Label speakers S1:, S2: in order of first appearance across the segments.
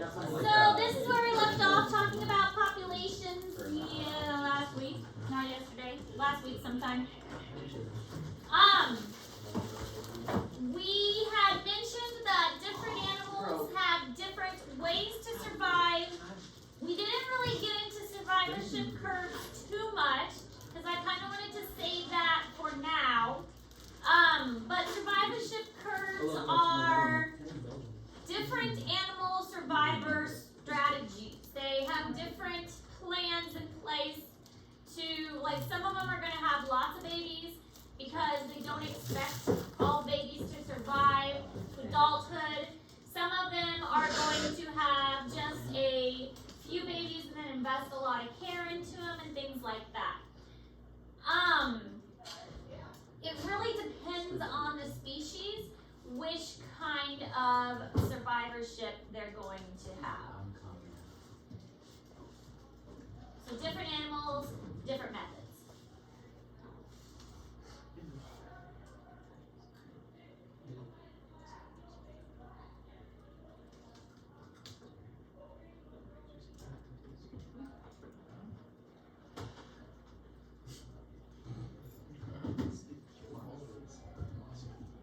S1: So this is where we left off talking about populations last week, not yesterday, last week sometime. We had mentioned that different animals have different ways to survive. We didn't really get into survivorship curves too much because I kind of wanted to save that for now. But survivorship curves are different animal survivor strategies. They have different plans in place to, like, some of them are going to have lots of babies because they don't expect all babies to survive to adulthood. Some of them are going to have just a few babies and then invest a lot of care into them and things like that. It really depends on the species which kind of survivorship they're going to have. So different animals, different methods.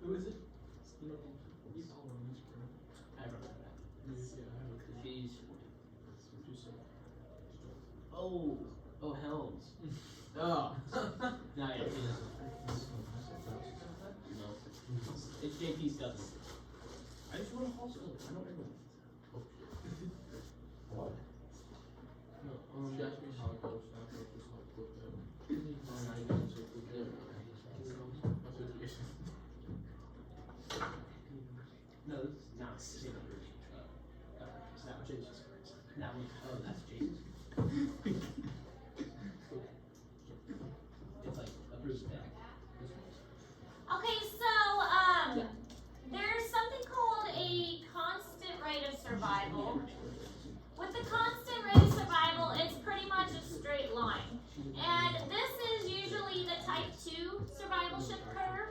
S2: Who is it? Oh, Helms. Oh. No, yeah, no. It's JP stuff. I just want a hospital. I don't ever. Oh shit. What? No, she asked me how it goes. No, this is not Jason's That one, oh, that's Jason's. It's like a bruise back.
S1: Okay, so there's something called a constant rate of survival. With the constant rate of survival, it's pretty much a straight line. And this is usually the type 2 survivorship curve.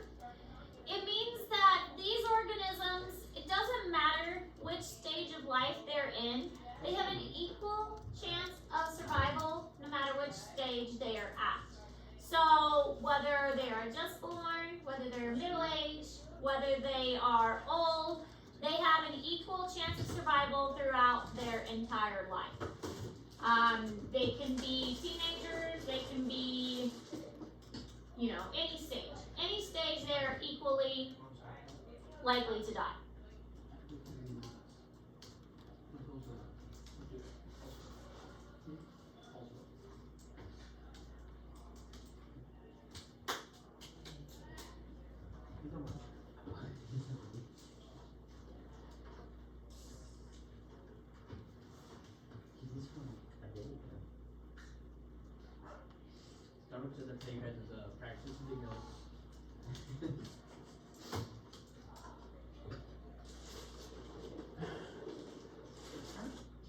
S1: It means that these organisms, it doesn't matter which stage of life they're in, they have an equal chance of survival no matter which stage they are at. So whether they are just born, whether they're middle-aged, whether they are old, they have an equal chance of survival throughout their entire life. They can be teenagers, they can be, any stage. Any stage, they're equally likely to die.
S2: Start up to the take as a practice video.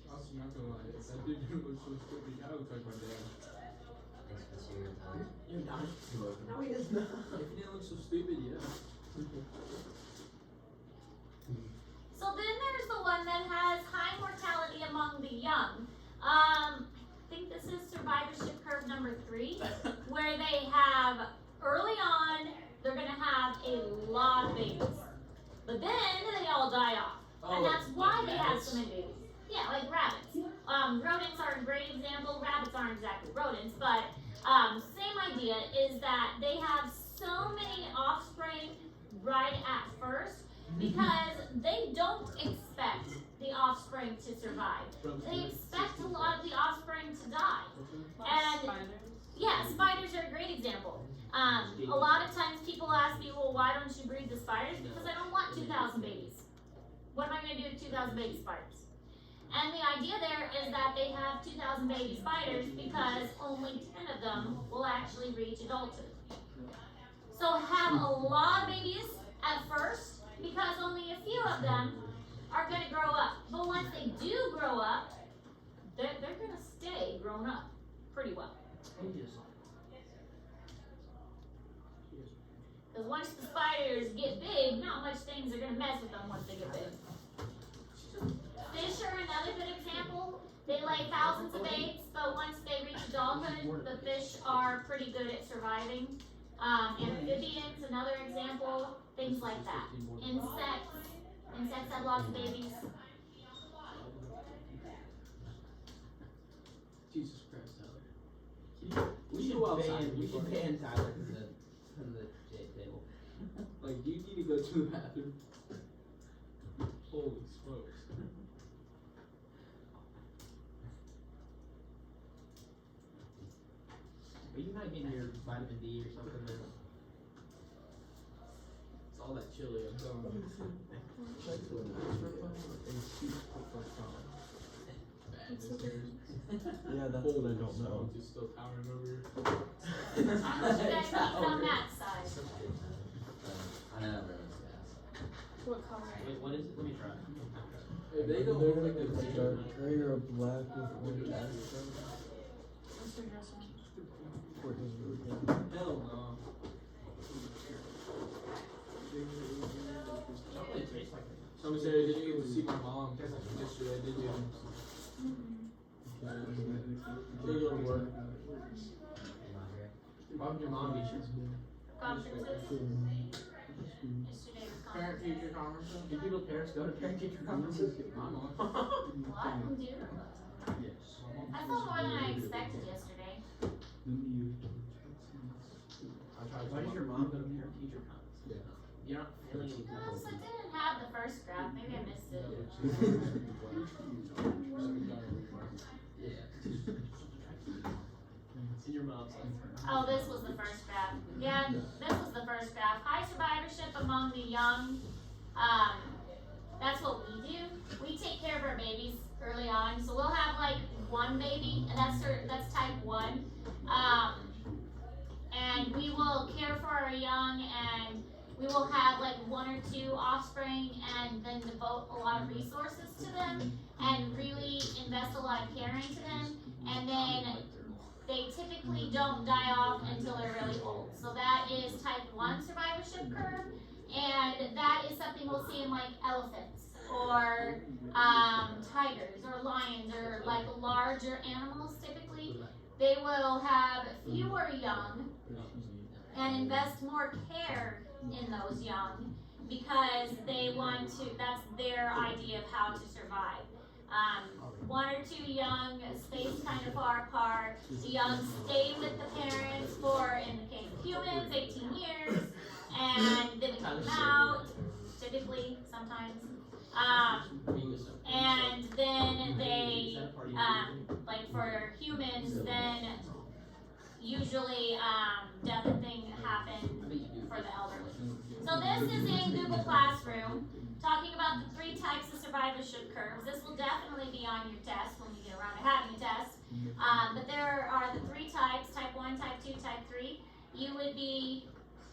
S3: Also, not gonna lie, if that video looks so stupid, I would talk about that.
S2: You're not.
S3: No, he is not. If he didn't look so stupid, yeah.
S1: So then there's the one that has high mortality among the young. I think this is survivorship curve number 3, where they have, early on, they're going to have a lot of babies. But then they all die off. And that's why they have so many babies. Yeah, like rabbits. Rodents are a great example. Rabbits aren't exactly rodents, but same idea is that they have so many offspring right at first because they don't expect the offspring to survive. They expect a lot of the offspring to die. And yeah, spiders are a great example. A lot of times people ask me, well, why don't you breed the spiders? Because I don't want 2,000 babies. What am I going to do with 2,000 baby spiders? And the idea there is that they have 2,000 baby spiders because only 10 of them will actually reach adulthood. So have a lot of babies at first because only a few of them are going to grow up. But once they do grow up, they're going to stay grown up pretty well. Because once the spiders get big, not much things are going to mess with them once they get big. Fish are another lay thousands of eggs, but once they reach adulthood, the fish are pretty good at surviving. Amphibians, another example, things like that. Insects have lots of babies.
S2: Jesus Christ, Tyler. We should ban Tyler from the table.
S3: Like, do you need to go to the bathroom? Holy smokes.
S2: Are you not getting your vitamin D or something, man? It's all that chili. I'm telling you.
S4: Yeah, that's what I don't know.
S3: Just still towering over here.
S1: How much you guys need on that side?
S5: I know everyone's gas.
S1: What color?
S2: Wait, what is it? Let me try.
S3: Hey, they don't
S4: They're
S3: look like
S4: like
S3: they're
S4: a dark gray or black with orange accents.
S1: What's your dress on?
S4: Courtney's really good.
S3: Hell no.
S2: Chocolate tastes like it.
S3: Somebody said, did you get to see my mom yesterday? Did you? Did you go to work?
S2: Why would your mom be sure?
S1: Conferences? Yesterday was
S3: Parent
S1: conferences.
S3: teacher conference?
S2: Do people's parents go to parent teacher conferences?
S3: My mom.
S1: A lot of them do. I saw more than I expected yesterday.
S2: Why does your mom go to parent teacher conferences?
S3: Yeah.
S2: You're not feeling any
S1: Well, so I didn't have the first draft. Maybe I missed it.
S2: Yeah. It's in your mom's life.
S1: Oh, this was the first draft. Yeah, this was the first draft. High survivorship among the young. That's what we do. We take care of our babies early on. So we'll have like one baby, and that's type 1. And we will care for our young, and we will have like 1 or 2 offspring, and then devote a lot of resources to them, and really invest a lot of care into them. And then they typically don't die off until they're really old. So that is type 1 survivorship curve, and that is something we'll see in like elephants or tigers or lions or like larger animals. Typically, they will have fewer young and invest more care in those young because they want to. That's their idea of how to survive. 1 or 2 young spaced kind of far apart. The young stay with the parents for, in the case of humans, 18 years, and then we come out, typically, sometimes. And then they, like for humans, then usually death and thing happen for the elderly. So this is in Google Classroom, talking about the 3 types of survivorship curves. This will definitely be on your test when you get around to having a test. But there are the 3 types, type 1, type 2, type 3. You would be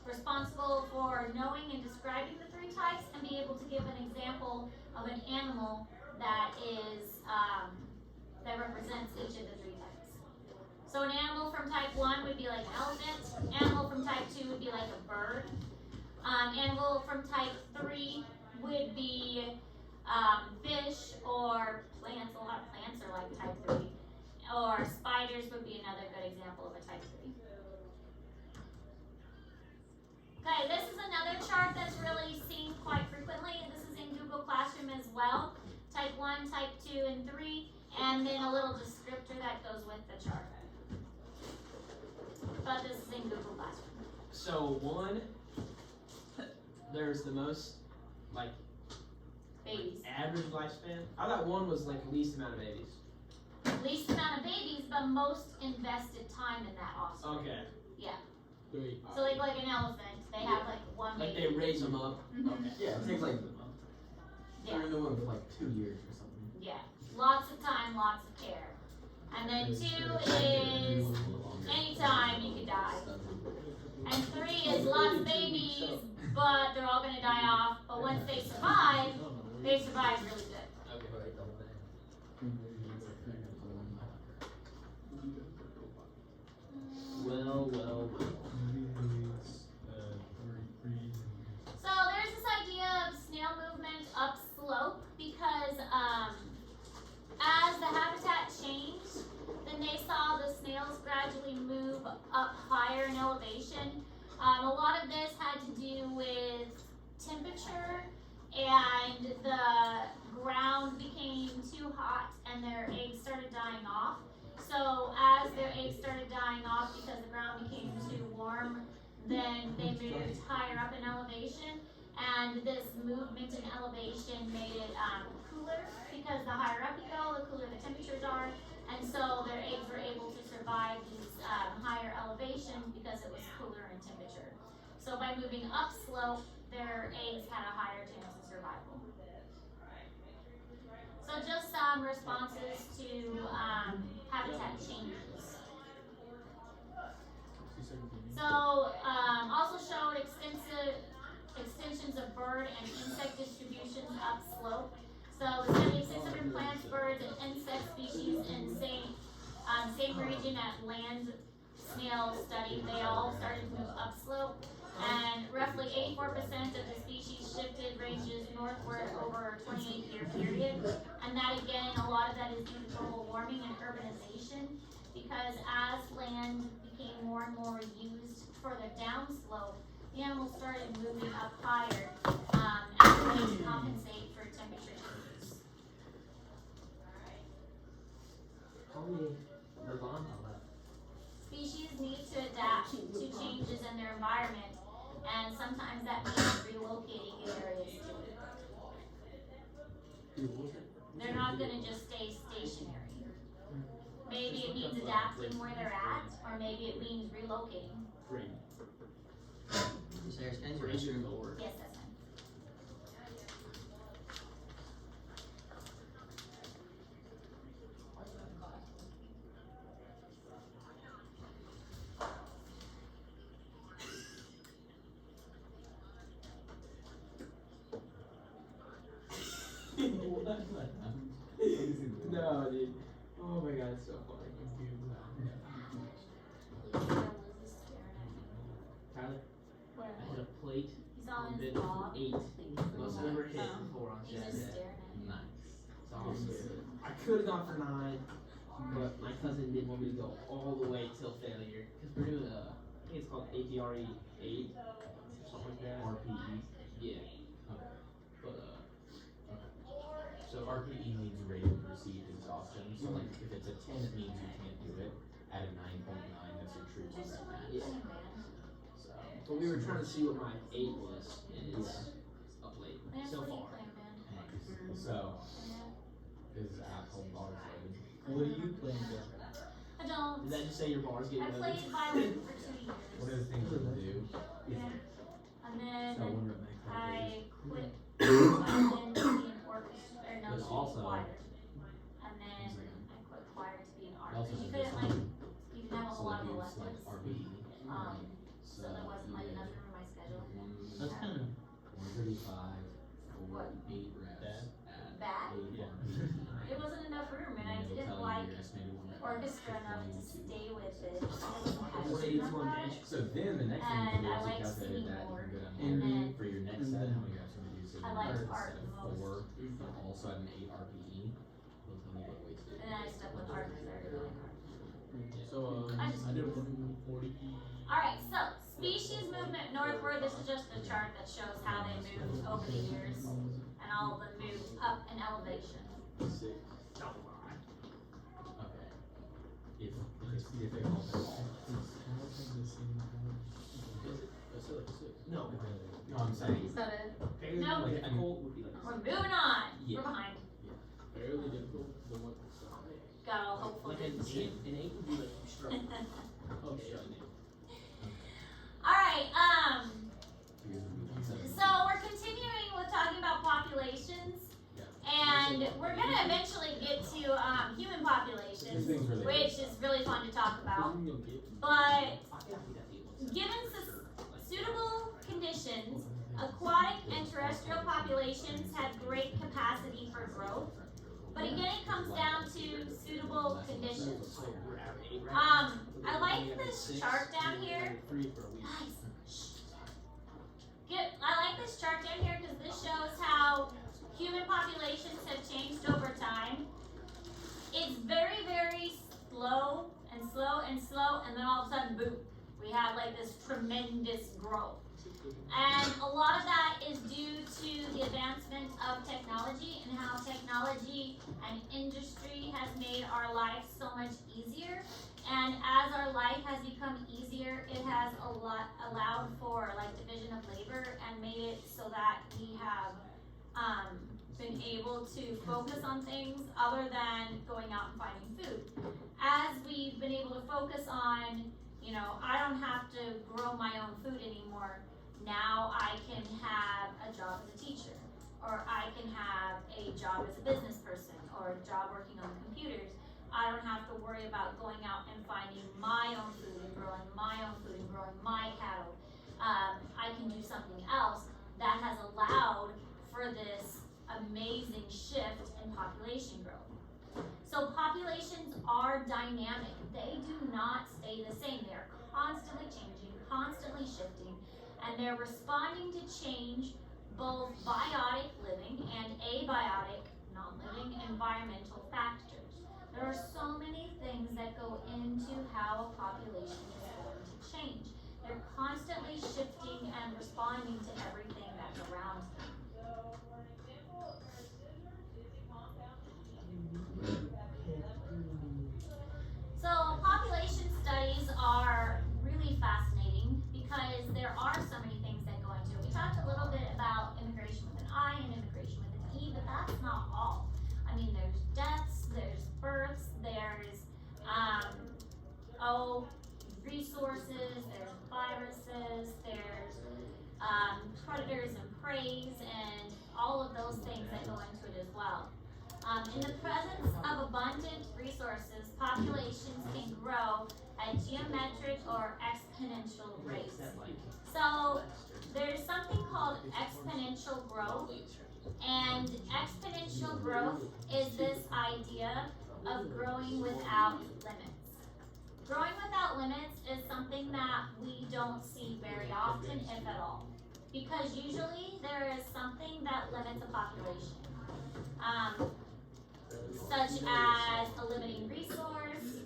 S1: responsible for knowing and describing the 3 types and be able to give an example of an animal that is, that represents each of the 3 types. So an animal from type 1 would be like an elephant. Animal from type 2 would be like a bird. Animal from type 3 would be fish or plants. A lot of plants are like type 3. Or spiders would be another good example of a type 3. Okay, this is another chart that's really seen quite frequently. This is in Google Classroom as well. Type 1, type 2, and 3. And then a little descriptor that goes with the chart. But this is in Google Classroom.
S2: So 1, there's the most like
S1: Babies.
S2: average lifespan. I thought 1 was like least amount of babies.
S1: Least amount of babies, but most invested time in that offspring.
S2: Okay.
S1: Yeah.
S3: 3.
S1: So like an elephant, they have like 1
S2: Like
S1: baby.
S2: they raise them up.
S1: Mhm.
S2: Okay.
S5: Yeah, it takes like,
S1: Yeah.
S5: they're in the one for like 2 years or something.
S1: Yeah. Lots of time, lots of care. And then 2 is anytime you could die. And 3 is lots of babies, but they're all gonna die off. But once they survive really good.
S2: Okay. Well.
S1: So there's this idea of snail movement upslope because as the habitat changes they saw the snails gradually move up higher in elevation. A lot of this had to do with temperature, and the ground became too hot and their eggs started dying off. So as their eggs started dying off because the ground became too warm, then they moved higher up in elevation, and this movement in elevation made it cooler, because the higher up you go, the cooler the temperatures are, and so their eggs were able to survive these higher elevations because it was cooler in temperature. So by moving upslope, their eggs had a higher chance of survival. So just some responses to habitat changes. So also showed extensions of bird and insect distributions upslope. So the 7,600 plants, birds, and insect species in same region at land snail study, they all started to move upslope. And roughly 84% of the species shifted ranges northward over a 28-year period. And that again, a lot of that is due to global warming and urbanization, because as land became more and more used further downslope, the animals started moving up higher as a way to compensate for temperature changes.
S5: How many live on that?
S1: Species need to adapt to changes in their environment, and sometimes that means relocating in areas too. They're not going to just stay stationary. Maybe it means adapting where they're at, or maybe it means relocating.
S5: Sarah's kind of restroom over.
S1: Yes, that's fine.
S3: No, dude. Oh my god, it's so funny.
S2: Tyler,
S1: Where?
S2: I had a plate
S1: He's on
S2: on
S1: his
S2: bid
S1: log.
S2: for 8. Most
S5: Nice.
S2: ever hit
S1: Oh.
S2: before on
S1: He's just
S2: Saturday.
S1: staring at me.
S5: Nice.
S2: It's awesome. I could have gone for 9, but my cousin didn't want me to go all the way till failure, because we're doing I think it's called APRE 8 or something like that.
S5: RPE.
S2: Yeah.
S5: Okay.
S2: But
S6: So RPE means rated perceived exhaustion. So like if it's a 10, it means you can't do it. At a 9.9, that's your true
S1: Just
S6: limit
S1: a
S6: max.
S2: Yeah.
S6: So
S2: but we were trying to see what my 8 was, and it's up late
S1: Man,
S2: so
S1: what are you
S2: far.
S1: playing, man?
S6: nice. So
S1: Yeah.
S6: is Apple bars loaded?
S4: What are you playing, Jeff?
S1: I don't.
S2: Did that just say your bars
S1: I
S2: getting
S1: played
S2: loaded?
S1: violin for 2 years.
S6: One of the things you can do
S1: Yeah. And then
S6: So I wonder what next time
S1: I quit violin to be an orchestra, or no,
S6: But
S1: to be
S6: also-
S1: choir. And then I quit choir to be an
S6: It
S1: artist.
S6: also
S1: You
S6: does
S1: couldn't
S6: this
S1: like,
S6: one.
S1: you didn't have a
S6: So
S1: whole lot
S6: like
S1: of
S6: use like
S1: electives.
S6: RPE.
S1: So there wasn't like enough room in my schedule.
S4: That's kind of
S6: 135 for
S1: What?
S6: 8 reps
S4: Bad.
S6: at
S1: Bad?
S6: 8
S4: Yeah.
S6: RPE.
S1: It wasn't enough room, and I
S6: it'll
S1: didn't
S6: tell you
S1: like
S6: your estimated one rep
S1: orchestra
S6: for
S1: enough to
S6: 22.
S1: stay with it. I wasn't
S2: What
S1: passionate
S2: age
S1: enough
S2: one
S1: about
S2: bench?
S1: it.
S6: So then the next thing you
S1: And
S6: can do
S1: I
S6: is
S1: like
S6: you calculate
S1: singing
S6: that
S1: more.
S6: and go down
S4: And
S6: here
S4: then-
S6: for your next
S4: and
S6: set,
S4: then-
S6: how many reps you want to do. So
S1: I
S6: you
S1: like
S6: start
S1: art
S6: at
S1: the most.
S6: 4, but also at an 8 RPE. They'll tell you what weights to do.
S1: And then I stuck with art because I really like art.
S4: so
S1: I just-
S4: I did 140.
S1: Alright, so species movement northward. This is just a chart that shows how they moved over the years and all the moves up in elevation.
S3: 6.
S2: Don't lie.
S6: Okay. If it's difficult at all.
S3: That's like 6.
S2: No.
S6: No, I'm saying.
S1: Is that it?
S2: Fairly
S1: No.
S2: difficult would be like
S1: We're moving on.
S6: Yeah.
S1: We're behind.
S3: Fairly difficult. The one
S1: Got all hopeful.
S2: like an 8 would be like you struggle.
S3: Oh, shit.
S1: Alright,
S6: Because
S1: so we're continuing with talking about populations. And we're gonna eventually get to human
S6: This
S1: populations,
S6: thing's really
S1: which is really fun to talk about.
S3: You'll get-
S1: But
S2: I feel like that feels.
S1: given suitable conditions, aquatic and terrestrial populations have great capacity for growth. But again, it comes down to suitable conditions.
S2: So we're at 8 right
S1: I like this chart down here.
S3: 3 for a week.
S1: Guys, shh. I like this chart down here because this shows how human populations have changed over time. It's very, very slow had like this tremendous growth. And a lot of that is due to the advancement of technology and how technology and industry has made our life so much easier. And as our life has become easier, it has allowed for like division of labor and made it so that we have been able to focus on things other than going out and finding food. As we've been able to focus on, I don't have to grow my own food anymore. Now I can have a job as a teacher, or I can have a job as a business person, or a job working on the computers. I don't have to worry about going out and finding my own food and growing my own food and growing my cattle. I can do something else that has allowed for this amazing shift in population growth. So populations are dynamic. They do not stay the same. They are constantly changing, constantly shifting, and they're responding to change, both biotic living and abiotic non-living environmental factors. There are so many things that go into how a population is going to change. They're constantly shifting and responding to everything that's around them. So population studies are really fascinating because there are so many things that go into it. We talked a little bit about immigration with an I and immigration with an E, but that's not all. I mean, there's deaths, there's births, there's resources, there's viruses, there's predators and preys, and all of those things that go into it as well. In the presence of abundant resources, populations can grow at geometric or exponential rates. So there's something called exponential growth, and exponential growth is this idea of growing without limits. Growing without limits is something that we don't see very often, if at all, because usually there is something that limits a population. Such as a limiting resource,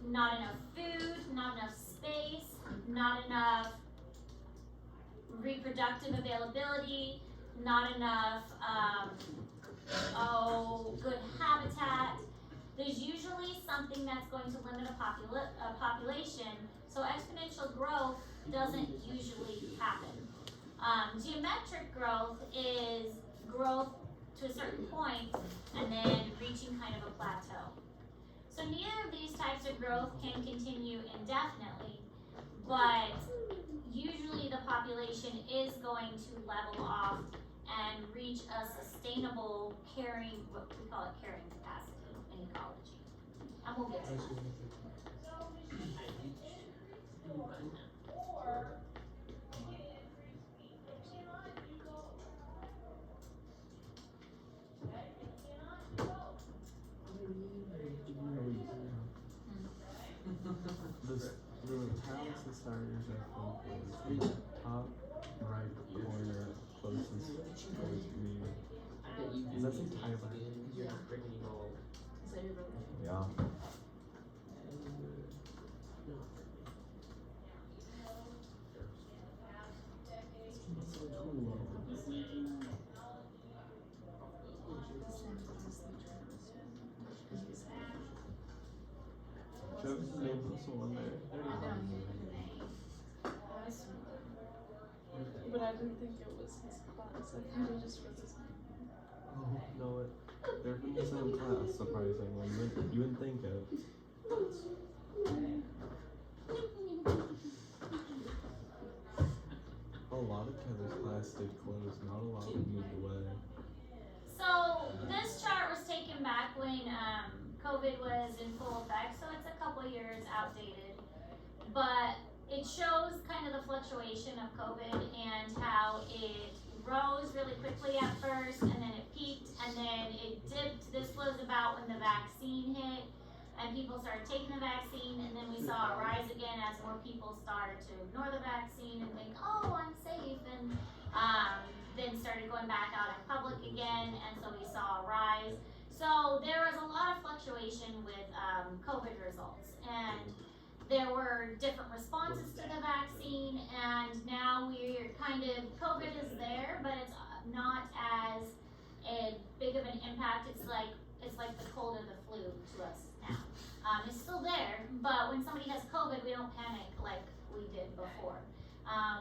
S1: not enough food, not enough space, not enough reproductive availability, not enough good habitat. There's usually something that's going to limit a population, so exponential growth doesn't usually happen. Geometric growth is growth to a certain point and then reaching kind of a plateau. So neither of these types of growth can continue indefinitely, but usually the population is going to level off and reach a sustainable carrying, what we call it, carrying capacity in ecology. And we'll get to that.
S3: The palace of starters, I think, was top right corner closest towards me.
S5: I bet you
S3: Does that say Thailand?
S5: because you're not bringing any gold. Is that your brother?
S3: Yeah. Travis' name also on there.
S7: But I didn't think it was his class. I thought it just was his name.
S3: Oh, no, they're from the same class, surprisingly. You wouldn't think it. A lot of Kevin's class stayed closed, not a lot moved away.
S1: So this chart was taken back when COVID was in full effect, so it's a couple years outdated. But it shows kind of the fluctuation of COVID and how it rose really quickly at first, and then it peaked, and then it dipped. This was about when the vaccine hit, and people started taking the vaccine, and then we saw a rise again as more people started to ignore the vaccine and think, oh, I'm safe, and then started going back out in public again, and so we saw a rise. So there was a lot of fluctuation with COVID results, and there were different responses to the vaccine, and now we're kind of, COVID is there, but it's not as a big of an impact. It's like the cold or the flu to us now. It's still there, but when somebody has COVID, we don't panic like we did before.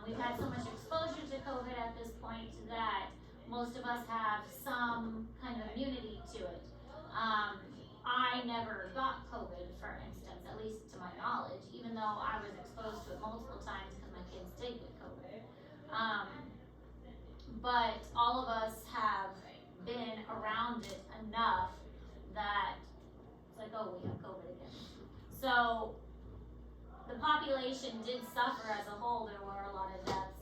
S1: We've had so much exposure to COVID at this point that most of us have some kind of immunity to it. I never got COVID, for instance, at least to my knowledge, even though I was exposed to it multiple times because my kids did get COVID. But all of us have been around it enough that it's like, oh, we have COVID again. So the population did suffer as a whole. There were a lot of deaths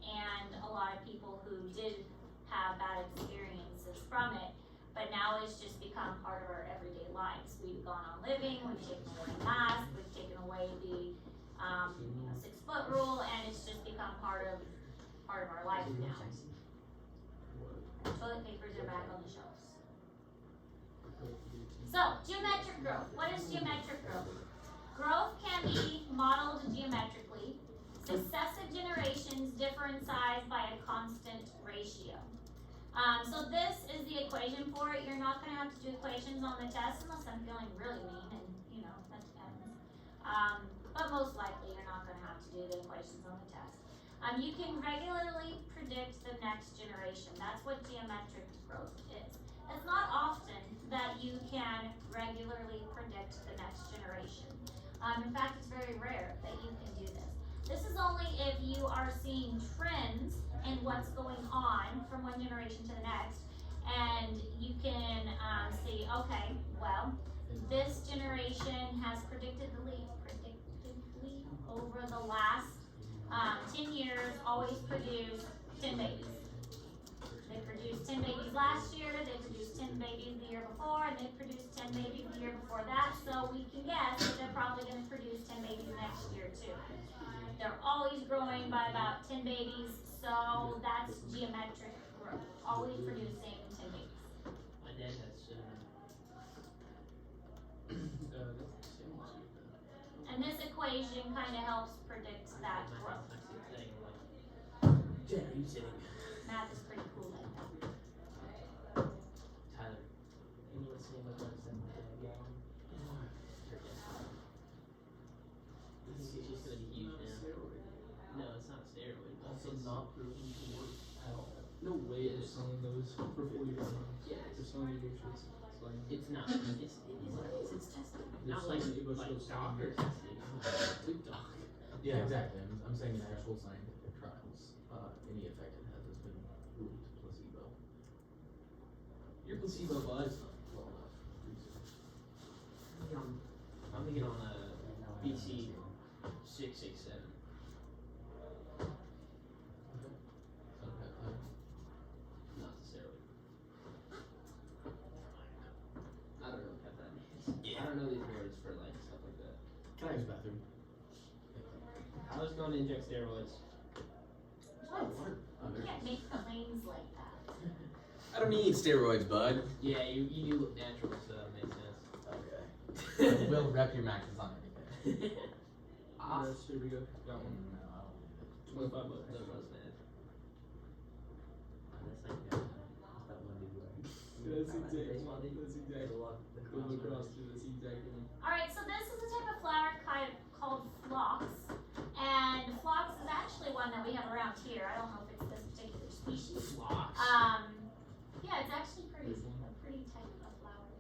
S1: and a lot of people who did have bad experiences from it. But now it's just become part of our everyday lives. We've gone on living, we've taken away the mask, we've taken away the 6-foot rule, and it's just become part of our life now. Toilet papers are back on the shelves. So, geometric growth. What is geometric growth? Growth can be modeled geometrically. Successive generations differ in size by a constant ratio. So this is the equation for it. You're not going to have to do equations on the test unless I'm feeling really mean, and you know, that depends. But most likely you're not going to have to do the equations on the test. You can regularly predict the next generation. That's what geometric growth is. It's not often that you can regularly predict the next generation. In fact, it's very rare that you can do this. This is only if you are seeing trends in what's going on from one generation to the next, and you can see, okay, well, this generation has predictably over the last 10 years always produced 10 babies. They produced 10 babies last year, they produced 10 babies the year before, and they produced 10 babies the year before that, so we can guess that they're probably going to produce 10 babies next year too. They're always growing by about 10 babies, so that's geometric growth, always producing 10 babies.
S5: My dad has
S1: And this equation kind of helps predict that
S5: my
S1: growth.
S5: house next to the thing, like, Jen, are you sitting?
S1: Math is pretty cool like that.
S5: Tyler, can you listen to my son yelling? She's gonna be huge now. No, it's not steroid.
S2: Also
S5: It's
S2: not proven to work at all.
S3: No way they're selling those for 40 dollars.
S5: Yeah,
S3: They're selling you bushes. It's like
S5: it's not. It's tested. Not like doctor testing.
S6: Yeah, exactly. I'm saying in actual scientific trials, any effect it has been ruled placebo.
S2: Your placebo buzz.
S6: Well enough research.
S5: I'm thinking on a BC 667.
S6: Okay.
S5: Not the steroid. I don't know what that means. I don't know these words for like stuff like that.
S6: Can I use the bathroom?
S5: I was going to inject steroids.
S1: What?
S6: Oh,
S1: You can't make claims like that.
S6: I don't need steroids, bud.
S5: Yeah, you do look natural, so that makes sense.
S6: Okay. We'll rep your maxes on everything.
S5: Awesome.
S3: Yes, here we go. Got one.
S6: No, I don't need it.
S3: $25.
S5: That was mad.
S3: That's exactly. That's exactly. The Blue Cross do this exactly.
S1: Alright, so this is a type of flower called phlox. And phlox is actually one that we have around here. I don't know if it's this particular species.
S5: Flocks.
S1: Yeah, it's actually a pretty type of flower.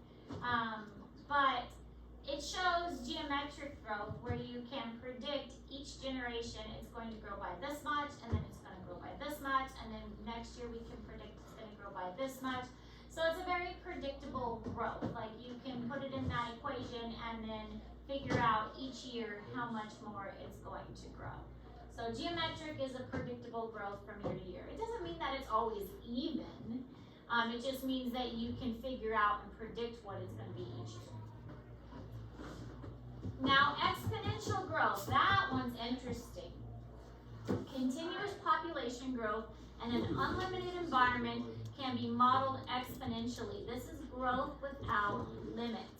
S1: But it shows geometric growth where you can predict each generation it's going to grow by this much, and then it's going to grow by this much, and then next year we can predict it's going to grow by this much. So it's a very predictable growth. Like you can put it in that equation and then figure out each year how much more it's going to grow. So geometric is a predictable growth from year to year. It doesn't mean that it's always even. It just means that you can figure out and predict what it's going to be each year. Now, exponential growth, that one's interesting. Continuous population growth in an unlimited environment can be modeled exponentially. This is growth without limits.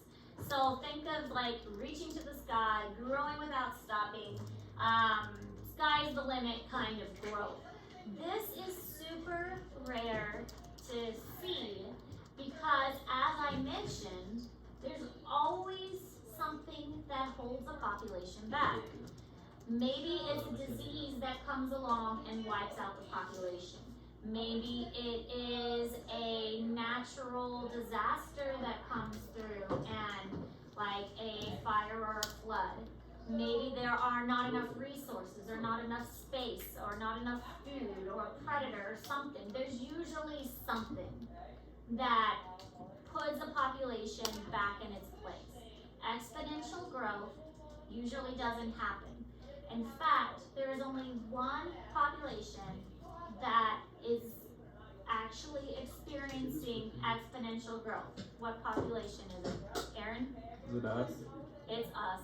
S1: So think of like reaching to the sky, growing without stopping, sky's the limit kind of growth. This is super rare to see because, as I mentioned, there's always something that holds a population back. Maybe it's a disease that comes along and wipes out the population. Maybe it is a natural disaster that comes through and like a fire or a flood. Maybe there are not enough resources or not enough space or not enough food or a predator or something. There's usually something that puts a population back in its place. Exponential growth usually doesn't happen. In fact, there is only one population that is actually experiencing exponential growth. What population is it? Aaron?
S3: Is it us?
S1: It's us.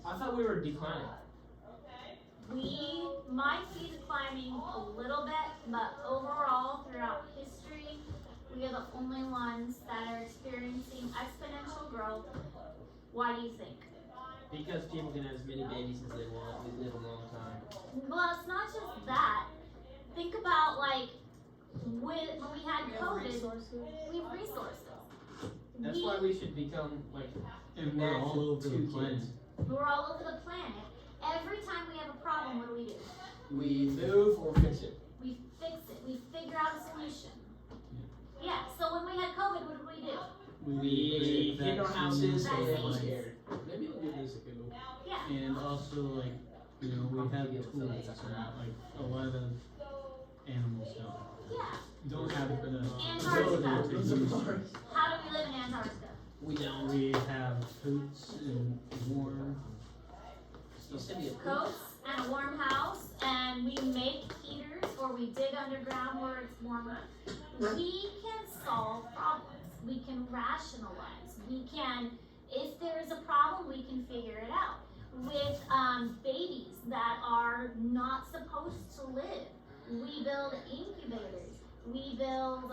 S2: I thought we were declining.
S1: We might be declining a little bit, but overall, throughout history, we are the only ones that are experiencing exponential growth. Why do you think?
S5: Because people can have as many babies as they want. We live a long time.
S1: Well, it's not just that. Think about like when we had COVID, we have resources.
S2: That's why we should become like.
S4: And we're all over the planet.
S1: We're all over the planet. Every time we have a problem, what do?
S2: We move or fix it.
S1: We fix it. We figure out a solution. Yeah. So when we had COVID, what did we do?
S2: We hid our houses and
S1: Vaccines.
S2: were scared. Maybe we'll give this a go.
S1: Yeah.
S4: And also, like, you know, we have tools, and, like, a lot of animals don't have the ability to use them.
S1: How do we live in Antarctica?
S2: We don't.
S4: We have coats and warm
S2: You
S4: stuff.
S2: send me a
S1: Coats and a warm house, and we make heaters or we dig underground where it's warmer. We can solve problems. We can rationalize. We can, if there is a problem, we can figure it out. With babies that are not supposed to live, we build incubators. We build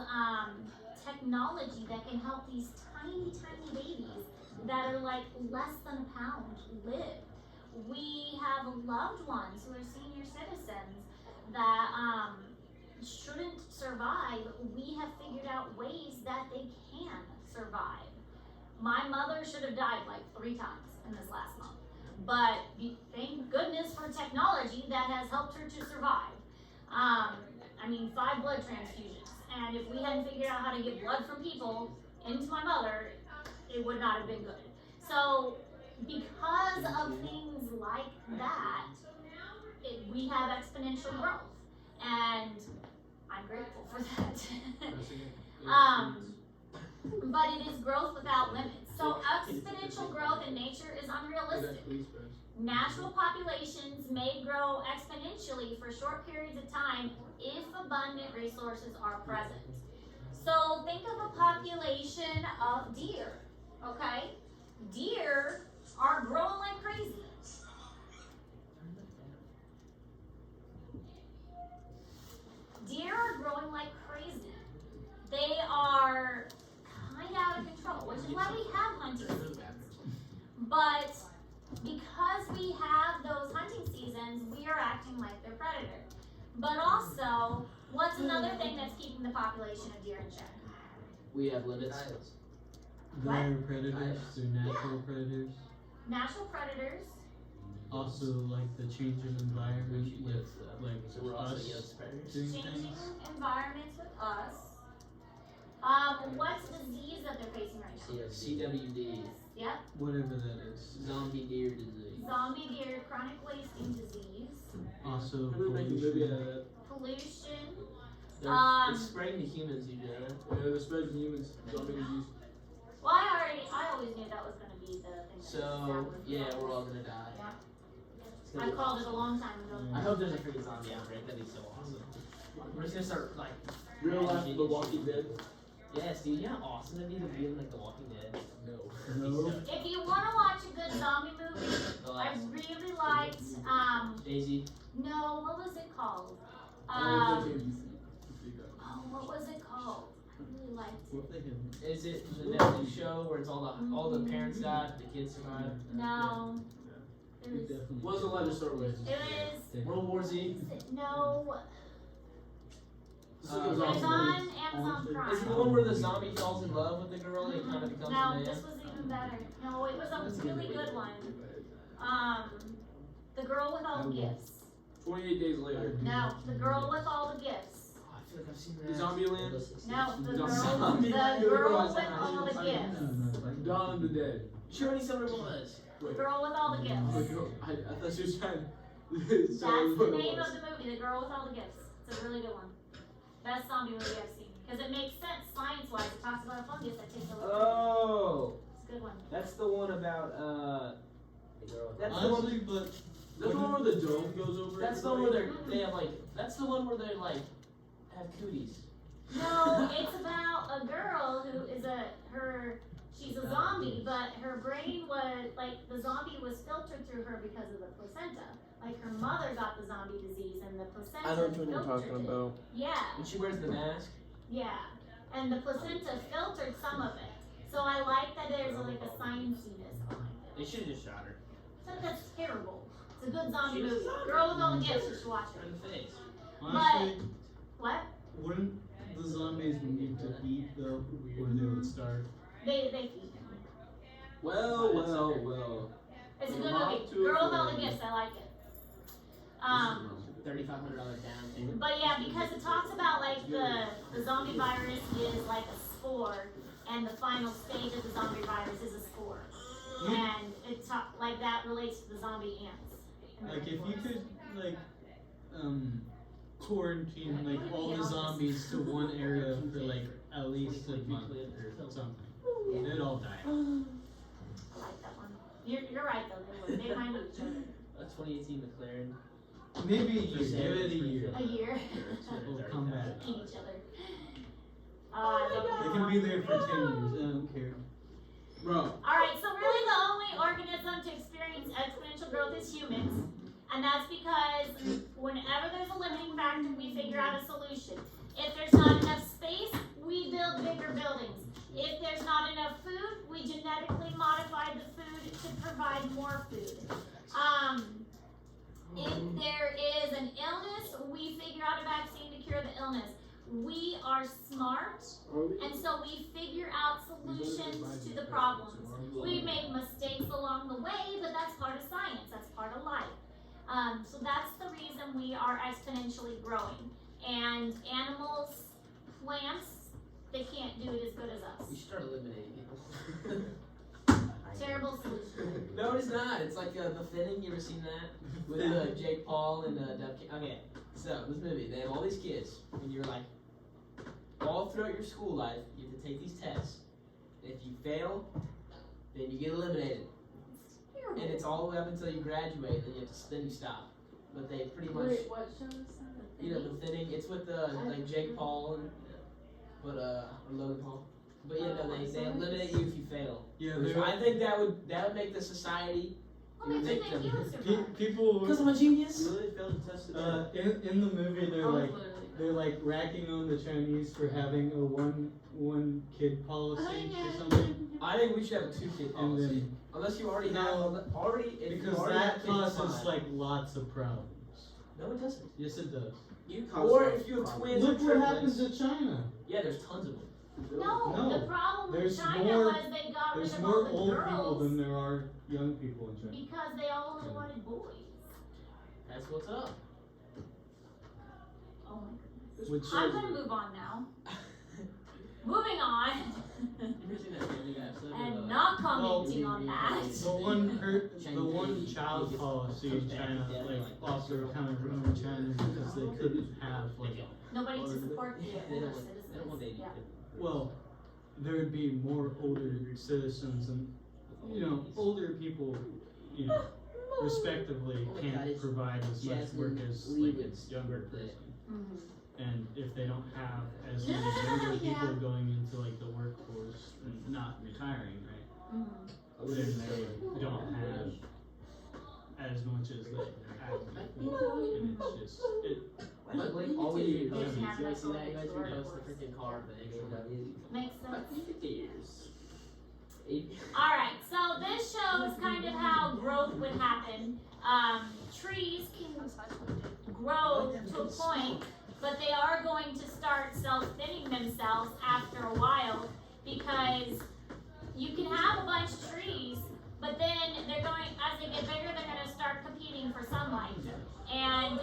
S1: technology that can help these tiny, tiny babies that are like less than a pound live. We have loved ones who are senior citizens that shouldn't survive. We have figured out ways that they can survive. My mother should have died like 3 times in this last month, but thank goodness for technology that has helped her to survive. 5 blood transfusions, and if we hadn't figured out how to get blood from people into my mother, it would not have been good. So because of things like that, we have exponential growth, and I'm grateful for that. But it is growth without limits. So exponential growth in nature is unrealistic. Natural populations may grow exponentially for short periods of time if abundant resources are present. So think of a population of deer, okay? Deer are growing like crazy. Deer are growing like crazy. They are kind of out of control, which is why we have hunting seasons. But because we have those hunting seasons, we are acting like their predator. But also, what's another thing that's keeping the population of deer in check?
S2: We have limits.
S4: They're predators, they're natural predators.
S1: Natural predators.
S4: Also, like the changing environment with like
S2: So we're also
S4: us
S2: against predators.
S4: doing
S1: Changing
S4: things.
S1: environments with us. What's the disease that they're facing right now?
S2: CWD.
S1: Yep.
S4: Whatever that is.
S2: Zombie deer disease.
S1: Zombie deer, chronic wasting disease,
S4: Also
S3: Who would make a movie out of
S4: pollution.
S3: that?
S1: pollution.
S5: It's spreading to humans usually.
S3: Yeah, they're spreading humans. Zombie disease.
S1: Well, I always knew that was going to be the thing. that
S2: So
S1: was
S2: yeah,
S1: the-
S2: we're all gonna die.
S1: Yeah.
S2: It's gonna
S1: I
S2: be
S1: called it a
S2: awesome.
S1: long time ago.
S5: I hope there's a freaking zombie outbreak. That'd be so awesome. We're just gonna start like.
S3: Real life, The Walking Dead.
S5: Yes, dude. You know how awesome that'd be to be in like The Walking Dead.
S3: No.
S4: No.
S1: If you want to watch a good zombie movie,
S5: The
S1: I
S5: last
S1: really liked,
S5: Daisy.
S1: no, what was it called?
S3: Oh,
S1: Oh, what was it called? liked
S4: What if they hit him?
S5: Is it the Netflix show where it's all the parents died, the kids survived?
S1: it. No. It
S4: We
S1: was,
S4: definitely.
S2: What was the letter start with?
S1: it was,
S5: World War Z.
S1: no,
S2: This
S5: Uh,
S2: goes
S1: it was
S2: off.
S1: on Amazon
S5: Is it the
S1: Prime.
S5: one where the zombie falls in love with the girl and kind of becomes a
S1: No,
S5: man?
S1: this was even better. No, it was a really good one. The girl with all the gifts.
S2: 28 days later.
S1: No, the girl with all the gifts.
S5: Oh, I feel like I've seen that.
S2: Zombieland?
S1: No, the
S2: No,
S1: girl,
S2: zombie.
S1: the girl with all the gifts.
S2: Dawn of the Dead.
S5: Show me some of it was.
S2: Wait.
S1: Girl with all the gifts.
S2: I thought she was trying to.
S1: That's the name of the movie, The Girl with All the Gifts. It's a really good one. Best zombie movie I've seen. Because it makes sense science-wise. It talks about a fungus that takes over.
S5: Oh,
S1: It's a good one.
S5: that's the one about That's the one.
S4: Honestly, but
S2: That's the one where the dome goes over.
S5: That's the one where they have like. That's the one where they like have cooties.
S1: No, it's about a girl who is she's a zombie, but her brain was, like, the zombie was filtered through her because of the placenta. Like, her mother got the zombie disease and the placenta
S3: I know which one you're
S1: filtered
S3: talking
S1: it.
S3: about.
S1: Yeah,
S5: And she wears the mask.
S1: yeah. And the placenta filtered some of it. So I like that there's like a scienciness behind it.
S5: They should have just shot her.
S1: That's terrible. It's a good zombie
S5: She was a
S1: movie.
S5: zombie.
S1: Girl with all the gifts, you should watch
S5: Her in
S1: it.
S5: the face.
S4: honestly,
S1: What?
S4: wouldn't the zombies need to eat though, or they would starve?
S1: They feed him.
S2: Well.
S1: It's a
S2: Your
S1: good
S2: mom
S1: movie.
S2: to
S1: Girl with
S2: it,
S1: all the
S2: or-
S1: gifts, I like it.
S5: $3,500 down payment.
S1: But yeah, because it talks about like the zombie virus is like a spore, and the final stage of the zombie virus is a spore, and it like that relates to the zombie ants. in the
S4: Like if you
S1: rainforest.
S4: could like quarantine like all the zombies to one area for like at least a month or something, they'd all die.
S1: I like that one. You're right though. They might eat each other.
S5: 2018 McLaren.
S4: Maybe a year. Give it a year.
S1: A year.
S4: We'll come back.
S1: Eat each other. I love
S4: They
S1: that
S4: can be
S1: one.
S4: there for 10 years. I don't care.
S2: Bro.
S1: Alright, so really the only organism to experience exponential growth is humans. And that's because whenever there's a limiting factor, we figure out a solution. If there's not enough space, we build bigger buildings. If there's not enough food, we genetically modify the food to provide more food. If there is an illness, we figure out a vaccine to cure the illness. We are smart, and so we figure out solutions to the problems. We make mistakes along the way, but that's part of science, that's part of life. So that's the reason we are exponentially growing. And animals, plants, they can't do it as good as
S5: We
S1: us.
S5: should start eliminating people.
S1: Terrible solution.
S5: No, it's not. It's like the thinning. You ever seen that with Jake Paul and Okay, so this movie, they have all these kids, and you're like, all throughout your school life, you have to take these tests. If you fail, then you get eliminated,
S1: Terrible.
S5: and it's all the way up until you graduate. Then you stop. But they pretty much,
S7: Wait, what show is that?
S5: you know, the thinning. It's with like Jake Paul and or Logan Paul. But yeah, no, they eliminate you if you fail.
S4: Yeah,
S5: Which I think that would make the society.
S1: What makes you think you would survive?
S4: people
S5: Because I'm a genius.
S6: Really failed to test it.
S4: in the movie
S7: Oh,
S4: they're like racking on the Chinese for having a one kid policy
S1: Oh,
S4: or something,
S5: I think we should have a 2-kid
S4: and
S5: policy.
S4: then
S5: Unless you already
S4: No,
S5: have already if you
S4: because
S5: already have
S4: that
S5: kids,
S4: causes
S5: fine.
S4: like lots of problems.
S5: No, it doesn't.
S4: Yes, it does.
S6: You
S5: Or if you have twins
S4: Look
S5: or
S4: what happens
S5: triplets.
S4: to China.
S5: Yeah, there's tons of them.
S1: No,
S4: No,
S1: the problem with
S4: there's
S1: China
S4: more-
S1: was they got rid
S4: There's
S1: of
S4: more
S1: all the
S4: old people
S1: girls
S4: than there are young people in China.
S1: because they all only wanted boys.
S5: That's what's up.
S1: Oh my goodness.
S4: Which
S1: I'm
S4: shows
S1: gonna
S4: you.
S1: move on now. Moving on.
S5: You ever seen that Family Guy episode?
S1: And not commenting on that.
S4: The one child policy in China like also kind of ruined China because they couldn't have like
S1: Nobody to support the
S5: They
S1: older
S5: don't want
S1: citizens.
S5: baby.
S1: Yeah.
S4: well, there would be more older citizens and older people, respectively
S5: Oh my God,
S4: can't
S5: it's
S4: provide as much
S5: Jasmine
S4: work as like
S5: Leland's
S4: a younger
S5: birthday.
S4: person.
S1: Mhm.
S4: And if they don't have as many younger people going into like the workforce and not retiring, right?
S1: Mhm.
S4: Then they don't have as much as they have before. And it's just
S5: But Blake always reposts
S1: Didn't
S5: these.
S1: have
S5: You
S1: that
S5: guys see that? You guys
S1: story
S5: repost
S1: before.
S5: the freaking card for the AW.
S1: Makes sense.
S5: Years.
S1: Alright, so this shows kind of how growth would happen. Trees can grow to a point, but they are going to start self-thinning themselves after a while, because you can have a bunch of trees, but then they're going, as they get bigger, they're going to start competing for sunlight. And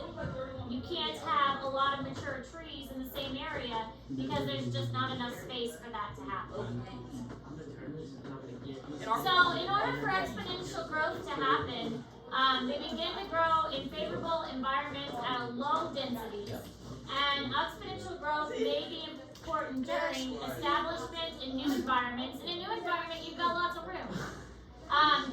S1: you can't have a lot of mature trees in the same area because there's just not enough space for that to happen. So in order for exponential growth to happen, they begin to grow in favorable environments at low densities. And exponential growth may be important during establishment in new environments. In a new environment, you've got lots of room.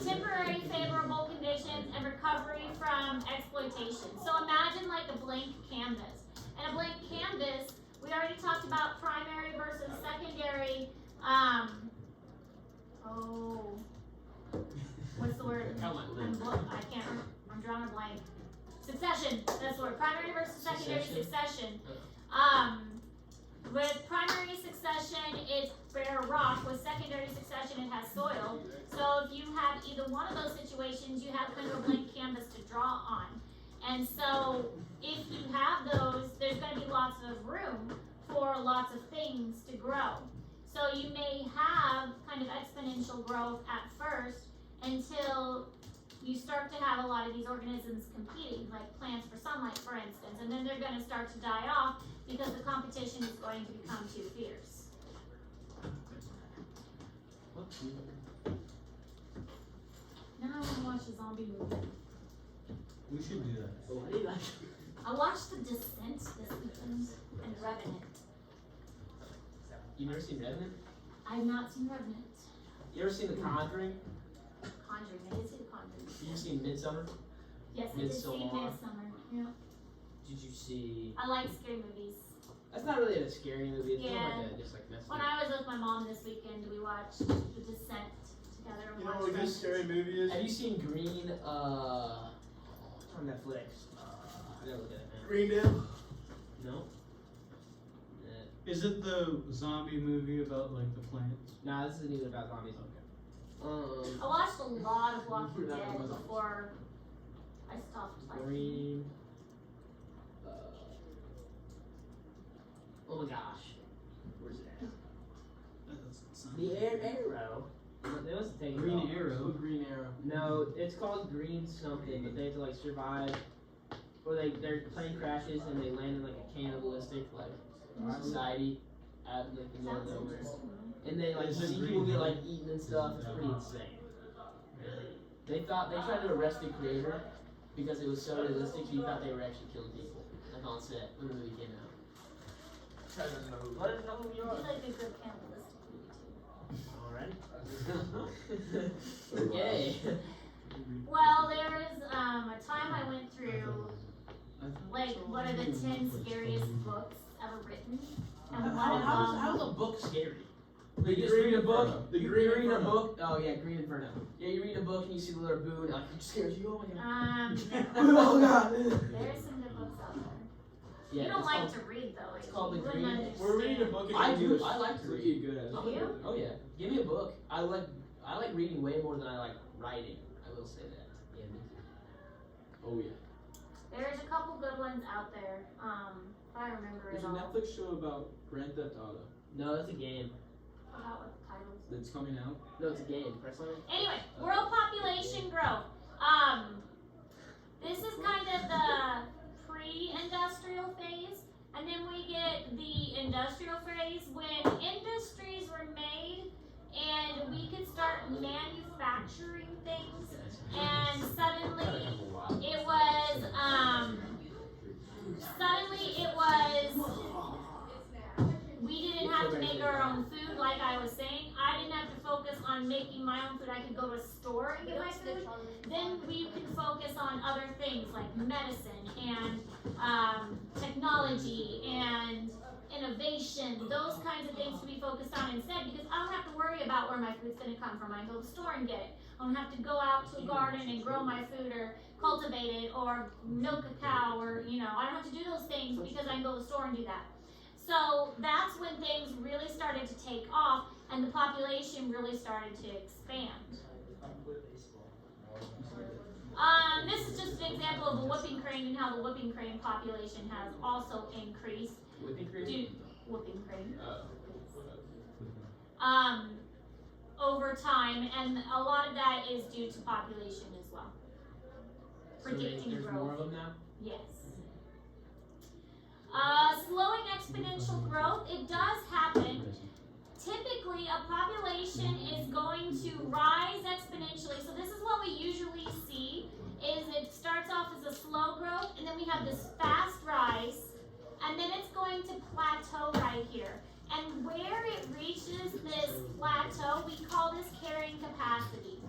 S1: Temporary favorable conditions and recovery from exploitation. So imagine like a blank canvas. And a blank canvas, we already talked about primary versus secondary. What's the word? I'm drawing a blank. Succession. That's the word. Primary versus secondary succession. With primary succession, it's bare rock. With secondary succession, it has soil. So if you have either one of those situations, you have kind of a blank canvas to draw on. And so if you have those, there's going to be lots of room for lots of things to grow. So you may have kind of exponential growth at first until you start to have a lot of these organisms competing, like plants for sunlight, for instance, and then they're going to start to die off because the competition is going to become too fierce. Now I want to watch a zombie movie.
S2: We should do that.
S5: What do you like?
S1: I watched The Descent this weekend and Revenant.
S5: You never seen Revenant?
S1: I've not seen Revenant.
S5: You ever seen The Conjuring?
S1: Conjuring, I did see The Conjuring.
S5: You ever seen Midsummer?
S1: Yes, I did see
S5: Midsommar.
S1: Midsummer. Yeah.
S5: Did you see?
S1: I like scary movies.
S5: That's not really a scary movie. It's more
S1: Yeah.
S5: like a just like messed
S1: When
S5: up.
S1: I was with my mom this weekend, we watched The Descent together. And
S3: You know
S1: watched
S3: what a good
S1: Revenant.
S3: scary movie is?
S5: Have you seen Green? It's on Netflix. I gotta look at it, man.
S3: Greendale.
S5: No.
S4: Is it the zombie movie about like the plants?
S5: Nah, this isn't even about zombies.
S1: I watched a lot of Walking
S5: That
S1: Dead
S5: was-
S1: before I stopped liking it.
S5: Green. Oh my gosh. Where's it at?
S4: That doesn't sound
S5: The Arrow. They must take
S4: Green Arrow.
S3: Green Arrow.
S5: No, it's called Green something, but they have to like survive, or their plane crashes and they land in like a cannibalistic like society out in like the middle of
S1: Sounds
S5: nowhere,
S1: interesting.
S5: and they like
S4: Is it
S5: see
S4: green?
S5: people get like eaten and stuff. It's pretty insane. They tried to arrest the creator because it was so realistic. He thought they were actually killing people, like on set when the movie came out. What is that movie
S1: I
S5: on?
S1: feel like a good cannibalistic movie too.
S5: Alright. Okay.
S1: Well, there was a time I went through like what are the 10 scariest books ever written, and one of
S5: How's
S1: them.
S5: a book scary?
S3: The
S5: You just
S3: Green
S5: read a book.
S3: Inferno. The
S5: You
S3: Green
S5: read a
S3: Inferno.
S5: book. Oh yeah, Green Inferno. Yeah, you read a book and you see the little boo and like it scares you. Oh my god. Oh god.
S1: There's some good books out there.
S5: Yeah,
S1: You don't
S5: it's
S1: like
S5: called-
S1: to read though.
S5: it's called The
S1: You wouldn't
S5: Green-
S1: understand.
S3: We're reading a book in
S5: I do.
S3: English.
S5: I like to
S3: Pretty
S5: read.
S3: good at it.
S1: Do you?
S5: Oh yeah. Give me a book. I like reading way more than I like writing. I will say that. Yeah. Me too.
S3: Oh yeah.
S1: There's a couple good ones out there. If I remember
S3: There's
S1: it
S3: a
S1: all.
S3: Netflix show about Grand Theft Auto
S5: No, that's a game.
S1: Forgot what the title is.
S3: that's coming out.
S5: No, it's a game. Press on it.
S1: Anyway, world population growth. This is kind of the pre-industrial phase, and then we get the industrial phase when industries were made and we could start manufacturing things, and suddenly it was we didn't have to make our own food, like I was saying. I didn't have to focus on making my own food. I could go to a store and get my food. Then we can focus on other things like medicine and technology and innovation, those kinds of things to be focused on instead, because I don't have to worry about where my food's gonna come from. I can go to the store and get it. I don't have to go out to a garden and grow my food or cultivate it or milk a cow or, I don't have to do those things because I can go to the store and do that. So that's when things really started to take off and the population really started to expand. This is just an example of a whooping crane and how the whooping crane population has also increased.
S2: Whipping cream?
S1: Whooping crane.
S2: Oh.
S1: Over time, and a lot of that is due to population as well. Predicting
S5: there's
S1: growth.
S5: more of them now?
S1: Yes. Slowing exponential growth, it does happen. Typically, a population is going to rise exponentially. So this is what we usually see, is it starts off as a slow growth, and then we have this fast rise, and then it's going to plateau right here. And where it reaches this plateau, we call this carrying capacity.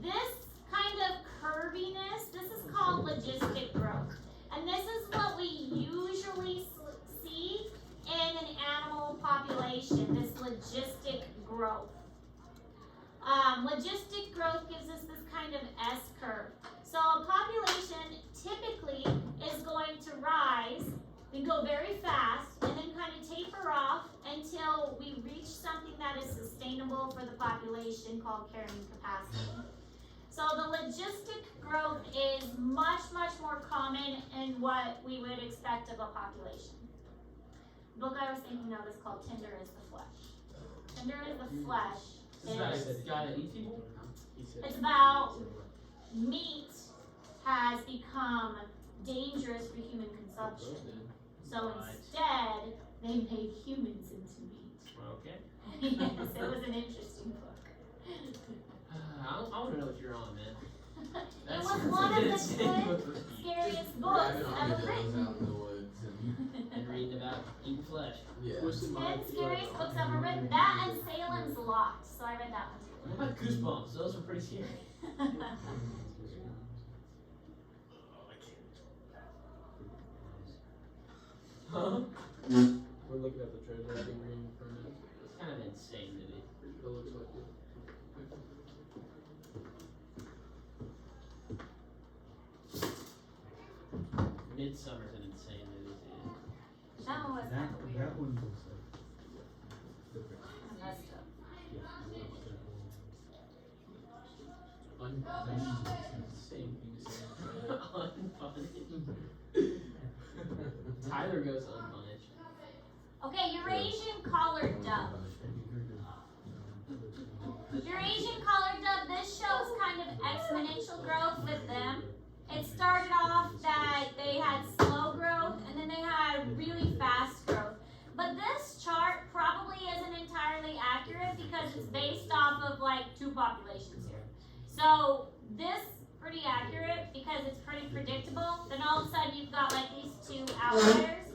S1: This kind of curviness, this is called logistic growth. And this is what we usually see in an animal population, this logistic growth. Logistic growth gives us this kind of S-curve. So a population typically is going to rise and go very fast and then kind of taper off until we reach something that is sustainable for the population called carrying capacity. So the logistic growth is much, much more common in what we would expect of a population. The book I was thinking of is called Tender is the Flesh. Tender is the Flesh.
S5: This is about a guy that eats people?
S1: It's about meat has become dangerous for human consumption. So instead, they made humans into meat.
S5: Okay.
S1: Yes, it was an interesting book.
S5: I want to know what you're on, man.
S1: It was one of the scariest books ever written.
S5: And reading about eating flesh.
S1: 10 scariest books ever written. That and Salem's Lot. So I read that one too.
S5: What about Goosebumps? Those were pretty scary. Huh?
S2: We're looking at the trailer being green for a minute.
S5: It's kind of an insane movie.
S2: It looks like it.
S5: Midsummer's an insane movie too.
S1: That one was kind of weird.
S3: That one was like different.
S1: Messed up.
S2: Same thing to say.
S5: Unpunished. Tyler goes unpunished.
S1: Okay, Eurasian collared dove. Eurasian collared dove, this shows kind of exponential growth with them. It started off that they had slow growth and then they had really fast growth. But this chart probably isn't entirely accurate because it's based off of like two populations here. So this pretty accurate because it's pretty predictable. Then all of a sudden you've got like these two outliers.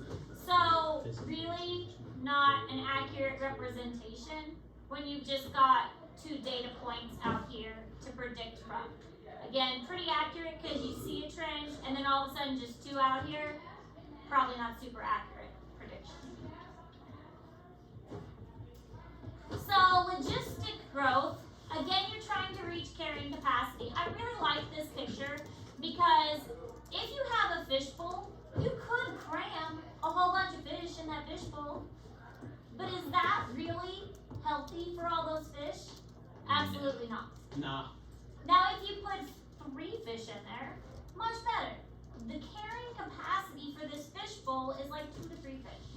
S1: So really not an accurate representation when you've just got two data points out here to predict from. Again, pretty accurate because you see a trend and then all of a sudden just two out here, probably not super accurate prediction. So logistic growth, again, you're trying to reach carrying capacity. I really like this picture because if you have a fishbowl, you could cram a whole bunch of fish in that fishbowl. But is that really healthy for all those fish? Absolutely not.
S5: Nah.
S1: Now if you put 3 fish in there, much better. The carrying capacity for this fishbowl is like 2 to 3 fish.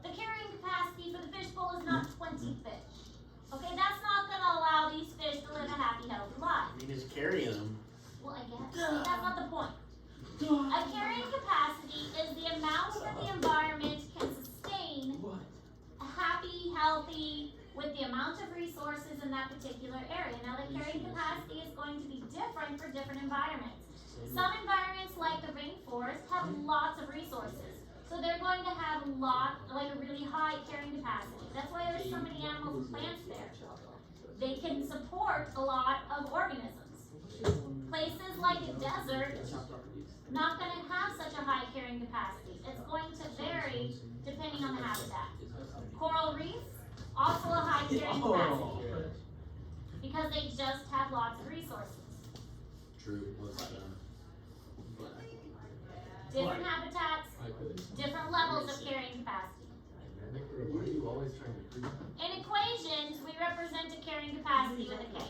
S1: The carrying capacity for the fishbowl is not 20 fish. Okay, that's not going to allow these fish to live a happy, healthy life.
S6: You just carry them.
S1: Well, I guess. See, that's not the point. A carrying capacity is the amount that the environment can sustain a happy, healthy, with the amount of resources in that particular area. Now, the carrying capacity is going to be different for different environments. Some environments, like the rainforest, have lots of resources. So they're going to have like a really high carrying capacity. That's why there's so many animals and plants there. They can support a lot of organisms. places like a desert, not gonna have such a high carrying capacity. It's going to vary depending on the habitat. Coral reefs, also a high carrying capacity, because they just have lots of resources.
S6: True.
S1: Different habitats, different levels of carrying capacity.
S6: Why are you always trying to prove that?
S1: In equations, we represent a carrying capacity with a K.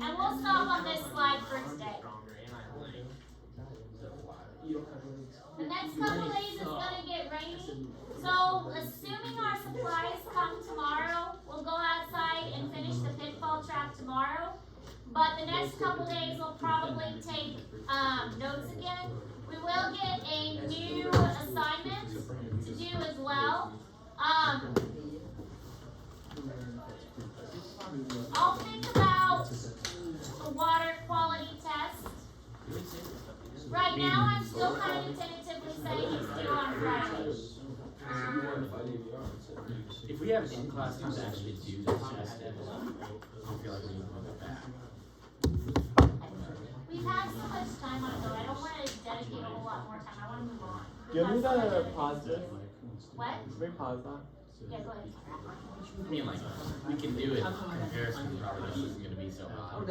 S1: And we'll stop on this slide for today. The next couple days is gonna get rainy, so assuming our supplies come tomorrow, we'll go outside and finish the pitfall trap tomorrow. But the next couple days we'll probably take notes again. We will get a new assignment to do as well. I'll think about a water quality test. Right now, I'm still kind of tentatively saying it's due on Friday.
S6: If we have in-class students actually do this test, I feel like we need to move it back.
S1: We've had so much time on it though, I don't want to dedicate a whole lot more time, I want to move on.
S3: Give me
S1: That's
S3: the
S1: what
S3: pause this.
S1: What?
S3: Can we pause that?
S1: Yeah, go ahead.
S6: I mean, like, we can do it in comparison, probably this isn't gonna be so hot.